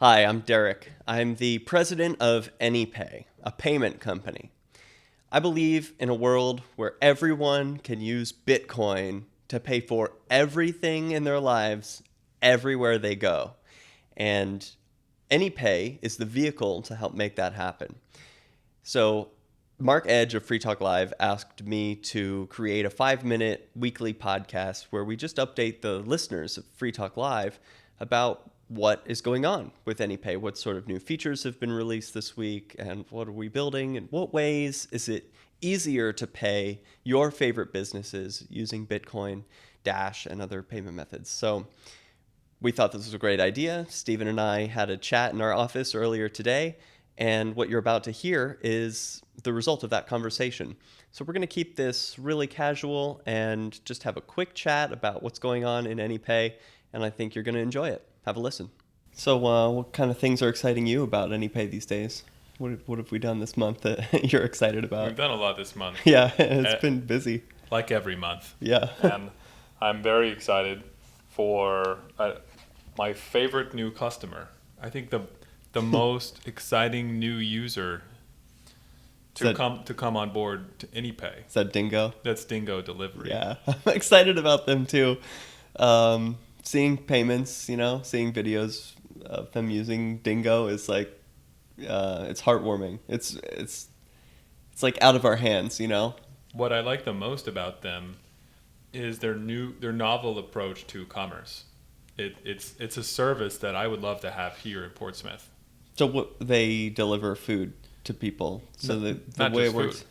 Hi, I'm Derek. I'm the president of Anypay, a payment company. I believe in a world where everyone can use Bitcoin to pay for everything in their lives everywhere they go. And Anypay is the vehicle to help make that happen. So, Mark Edge of Free Talk Live asked me to create a 5-minute weekly podcast where we just update the listeners of Free Talk Live about what is going on with Anypay, what sort of new features have been released this week, and what are we building, and what ways is it easier to pay your favorite businesses using Bitcoin, Dash, and other payment methods. So we thought this was a great idea. Stephen and I had a chat in our office earlier today, and what you're about to hear is the result of that conversation. So we're going to keep this really casual and just have a quick chat about what's going on in Anypay, and I think you're going to enjoy it. Have a listen. So what kind of things are exciting you about Anypay these days? What have we done this month that you're excited about? We've done a lot this month. Yeah, it's been busy. Like every month. Yeah. And I'm very excited for my favorite new customer. I think the most exciting new user to come on board to Anypay. Is that Dingo? That's Dingo Delivery. Yeah, I'm excited about them too. Seeing payments, seeing videos of them using Dingo is like, it's heartwarming. It's like out of our hands, What I like the most about them is their novel approach to commerce. It's a service that I would love to have here in Portsmouth. So what, they deliver food to people. So the Not way just it works. food.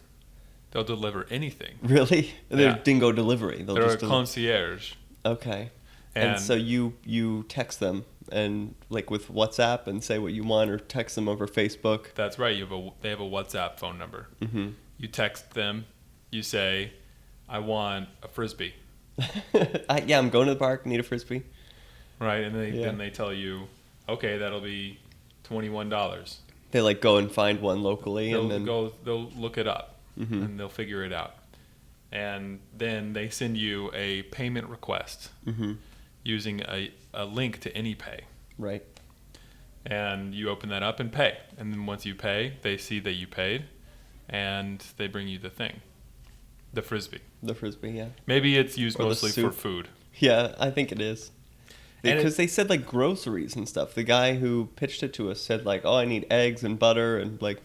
They'll deliver anything. Really? They're Yeah. Dingo Delivery. They're a concierge. Okay. And so you text them and like with WhatsApp and say what you want, or text them over Facebook. That's right. They have a WhatsApp phone number. Mm-hmm. You text them. You say, "I want a frisbee." I'm going to the park. Need a frisbee. Right, and then they tell you, "Okay, that'll be $21." They like go and find one locally, They'll and then they'll look it up, Mhm. and they'll figure it out, and then they send you a payment request Mm-hmm. using a link to Anypay. Right. And you open that up and pay. And then once you pay, they see that you paid, and they bring you the thing, the frisbee. The frisbee, yeah. Maybe it's used Or the mostly for soup. food. Yeah, I think it is. And Because they said like groceries and stuff. The guy who pitched it to us said like, "Oh, I need eggs and butter and like,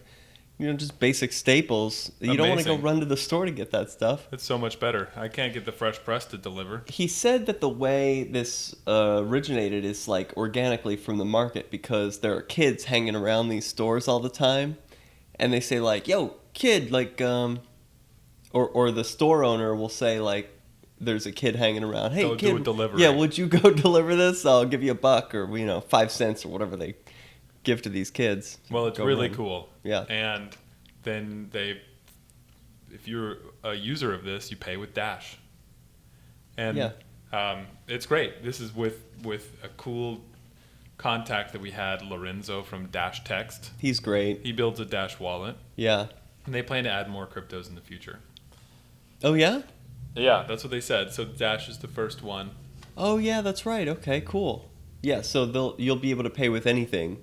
just basic staples." You don't want to go Amazing. run to the store to get that stuff. It's so much better. I can't get the fresh press to deliver. He said that the way this originated is like organically from the market, because there are kids hanging around these stores all the time, and they say like, "Yo, kid," like, or the store owner will say like, there's a kid hanging around. "Hey, Go kid, do a delivery." yeah, would you go deliver this? I'll give you $1 or 5 cents or whatever they give to these kids." Well, it's Go really run. cool. Yeah. And then if you're a user of this, you pay with Dash. And Yeah. it's great. This is with a cool contact that we had, Lorenzo from Dash Text. He's great. He builds a Dash wallet, Yeah. and they plan to add more cryptos in the future. Oh yeah. Yeah, that's what they said. So Dash is the first one. Oh yeah, that's right. Okay, cool. Yeah, so you'll be able to pay with anything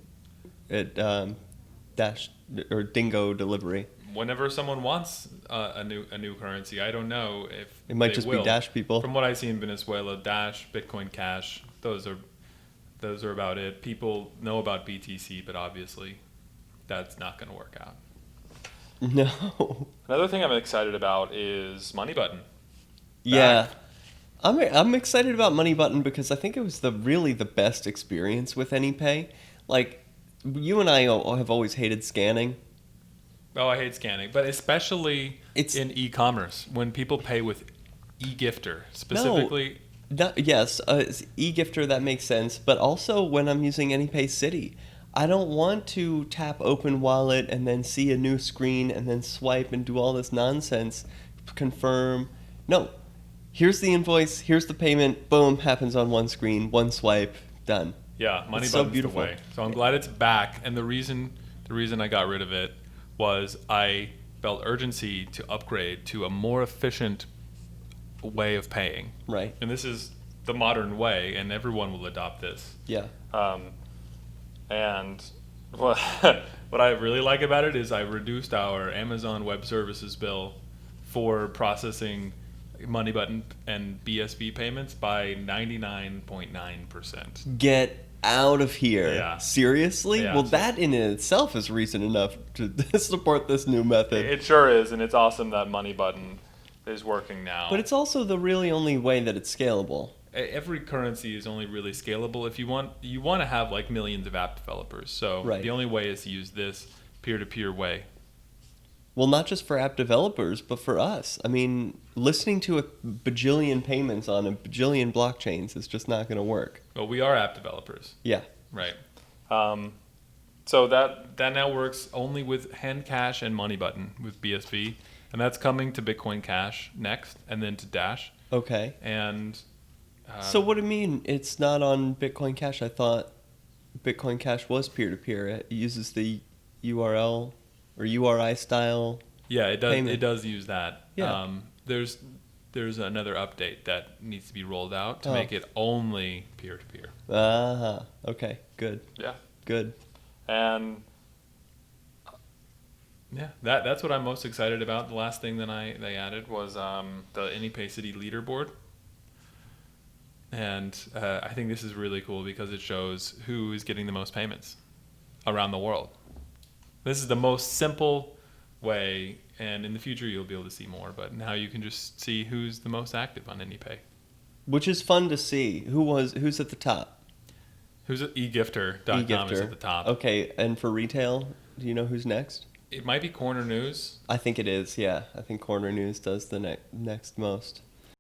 at Dash or Dingo Delivery. Whenever someone wants a new currency, I don't know if It might they just will. be Dash people. From what I see in Venezuela, Dash, Bitcoin Cash, those are about it. People know about BTC, but obviously that's not going to work out. No. Another thing I'm excited about is Money Button. Yeah. I'm excited about Money Button because I think it was really the best experience with Anypay. Like, you and I have always hated scanning. Oh, I hate scanning, but especially It's- in e-commerce when people pay with e-gifter specifically. Yes, it's e-gifter, that makes sense. But also when I'm using Anypay City, I don't want to tap open wallet and then see a new screen and then swipe and do all this nonsense. Confirm. No. Here's the invoice. Here's the payment. Boom. Happens on one screen. One swipe. Done. Yeah, Money It's so Button's beautiful. the way. So I'm glad it's back. And the reason I got rid of it was I felt urgency to upgrade to a more efficient way of paying. Right. And this is the modern way, and everyone will adopt this. Yeah. And what what I really like about it is I reduced our Amazon Web Services bill for processing Money Button and BSV payments by 99.9%. Get out of here. Yeah. Seriously? Yeah, Well, so- that in itself is reason enough to support this new method. It sure is, and it's awesome that Money Button is working now. But it's also the really only way that it's scalable. Every currency is only really scalable if you want to have like millions of app developers. So Right. the only way is to use this peer-to-peer way. Well, not just for app developers, but for us. I mean, listening to a bajillion payments on a bajillion blockchains is just not going to work. Well, we are app developers, Yeah. right? So that now works only with Hand Cash and Money Button with BSV, and that's coming to Bitcoin Cash next, and then to Dash. Okay. And So what do you mean it's not on Bitcoin Cash? I thought Bitcoin Cash was peer-to-peer. It uses the URL or URI style. yeah, it does. payment. It does use that. Yeah. There's another update that needs to be rolled out to Oh. make it only peer-to-peer. Okay. Good. Yeah. Good. And yeah, that's what I'm most excited about. The last thing that they added was the Anypay City leaderboard. And I think this is really cool because it shows who is getting the most payments around the world. This is the most simple way, and in the future you'll be able to see more, but now you can just see who's the most active on Anypay. Which is fun to see. Who's at the top? Who's at egifter.com is at the top. Okay, and for retail, do you know who's next? It might be Corner News. I think it is, yeah. I think Corner News does the next most.